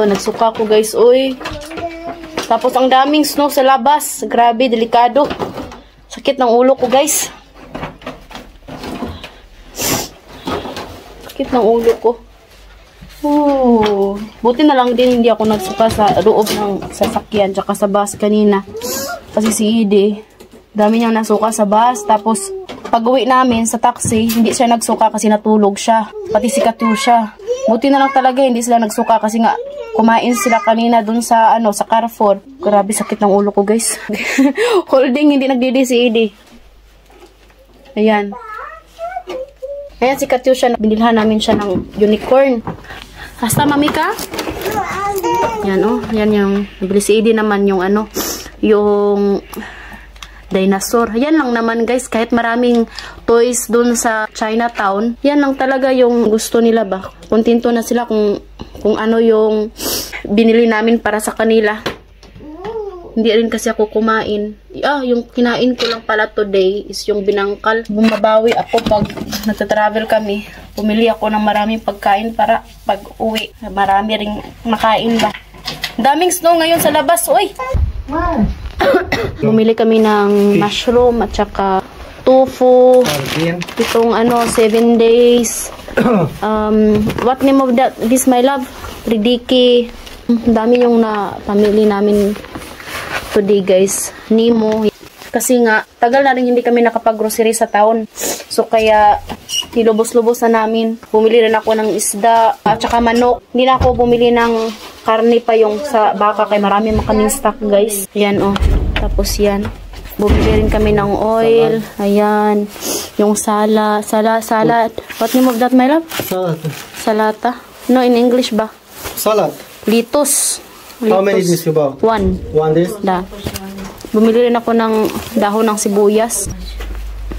nagsuka ko guys, uy. Tapos ang daming snow sa labas. Grabe, delikado. Sakit ng ulo ko guys. Sakit ng ulo ko. Oh, buti na lang din hindi ako nagsuka sa loob ng sasakyan tsaka sa bus kanina. Kasi si Ide, dami niyang nasuka sa bus. Tapos pag-uwi namin sa taxi, hindi siya nagsuka kasi natulog siya. Pati si Katusha. Buti na lang talaga hindi sila nagsuka kasi nga kumain sila kanina dun sa sa Carrefour. Grabe sakit ng ulo ko guys. Holding, hindi nagdidi si Ide. Ayan. Ayan si Katusha, binilhan namin siya ng unicorn. Hasta mami ka? Yan yan yung nabili si Edi naman yung yung dinosaur. Yan lang naman guys, kahit maraming toys dun sa Chinatown, yan lang talaga yung gusto nila ba. Kontento na sila kung ano yung binili namin para sa kanila. Hindi rin kasi ako kumain. Yung kinain ko lang pala today is yung binangkal. Bumabawi ako pag nagta-travel kami. Pumili ako ng maraming pagkain para pag uwi. Marami ring makain ba. Daming snow ngayon sa labas. Uy! Bumili kami ng mushroom at saka tofu. Itong 7 days. What name of that? This my love? Ridiki. Dami yung pamili namin today guys. Nemo. Kasi nga, tagal na rin hindi kami nakapag-grocery sa town. So kaya, nilubos-lubos na namin. Bumili rin ako ng isda at saka manok. Hindi na ako bumili ng karne pa yung sa baka kay marami makaming stock guys. Ayan Tapos yan. Bumili rin kami ng oil. Ayan. Yung salad. What name of that, my love? Salad. Salata. No, in English ba? Salad. Litos. How many dish you bought? One. One dish? Da. Bumili rin ako ng dahon ng sibuyas.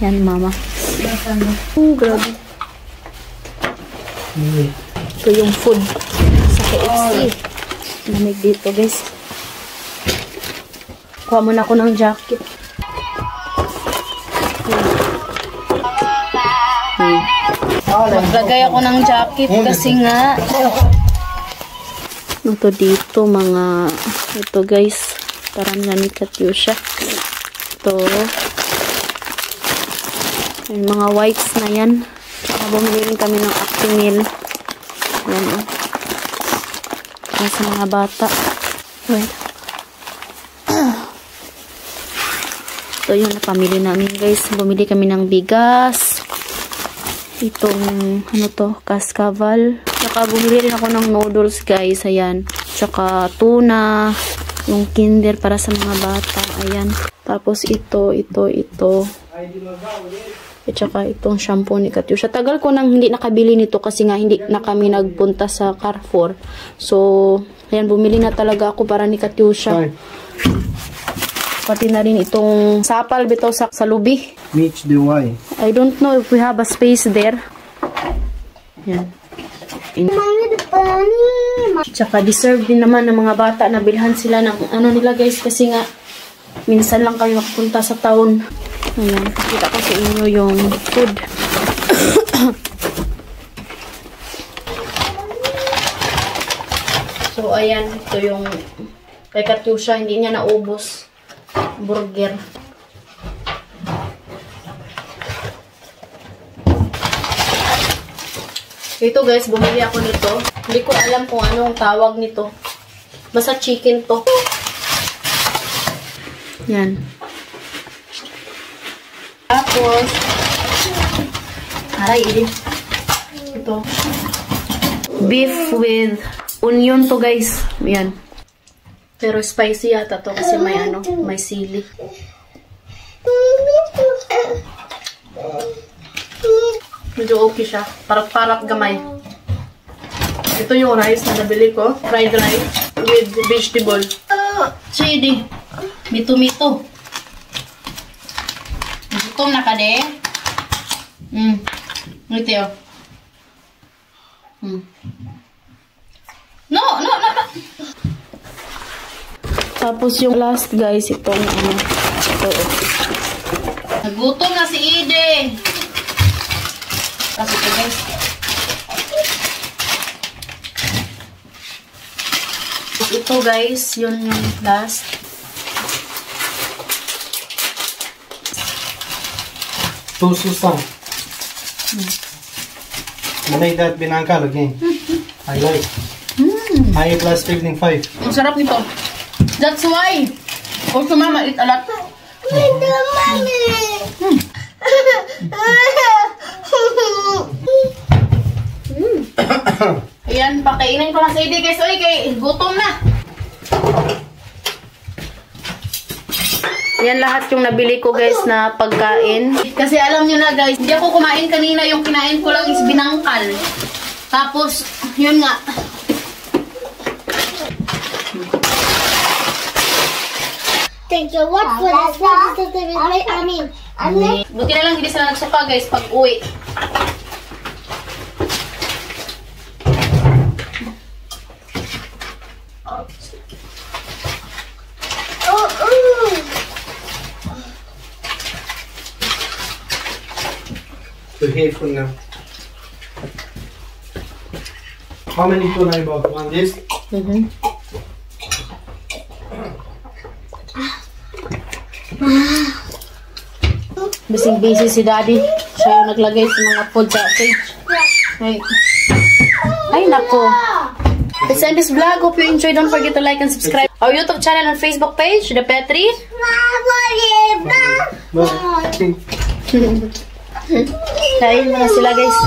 Yan, mama. Grabe. Ito yung food sa KFC. Lamig dito, guys. Kuha muna ako ng jacket. Maglagay ako ng jacket kasi nga ito dito ito guys, parang ni Katusha. Ito yung mga wipes na yan. Bumili rin kami ng Actimel. Yan para sa mga bata. Ito yung napamili namin guys. Bumili kami ng bigas. Itong Cascaval. Tsaka bumili rin ako ng noodles guys. Ayan. Tsaka tuna. Yung Kinder para sa mga bata. Ayan. Tapos ito. At tsaka itong shampoo ni Katusha. Tagal ko nang hindi nakabili nito kasi nga hindi na kami nagpunta sa Carrefour. So, ayan. Bumili na talaga ako para ni Katusha. Pati na rin itong sapal bitaw sa lubi. Mitch DY. I don't know if we have a space there. Yan. Tsaka deserve din naman ng mga bata na bilhan sila ng nila guys kasi nga minsan lang kami makapunta sa town. Ayan, pakita ko sa inyo yung food. So ayan, ito yung kay Katusha, hindi niya naubos. Burger. Ito guys, bumili ako nito. Hindi ko alam kung anong tawag nito. Basta chicken to. Yan. Tapos, aray, ito. Beef with onion to guys. Yan. Pero spicy yata to kasi may may sili. Medyo okay siya. Parap-parap gamay. Ito yung rice na nabili ko. Fried rice with vegetable. Chidi. Mito-mito. Gutom na ka de. Ngiti oh. No. Tapos yung last guys, itong ito. Nagutom na si Ide. Kasi ito guys. ito guys, yun yung last. To Susan. You made that binangkal again. I like. I ate last evening 5. Ang sarap nito. That's why. Also mama eat a lot. Ayan, pakainin ko lang sa ID guys. Oy, kay gutom na. Yan lahat yung nabili ko guys na pagkain. Kasi alam nyo na guys, hindi ako kumain kanina. Yung kinain ko lang is binangkal. Tapos, yun nga. Thank you. What for this? Buti na lang hindi sila nagsuka guys pag uwi. To hateful now. How many tuna I bought? One this? Bising busy si daddy. Siya yung naglagay sa mga food sa page. Ay nako. Let's end this vlog. Hope you enjoyed. Don't forget to like and subscribe our YouTube channel and Facebook page, The Petri. Kain mo na sila guys.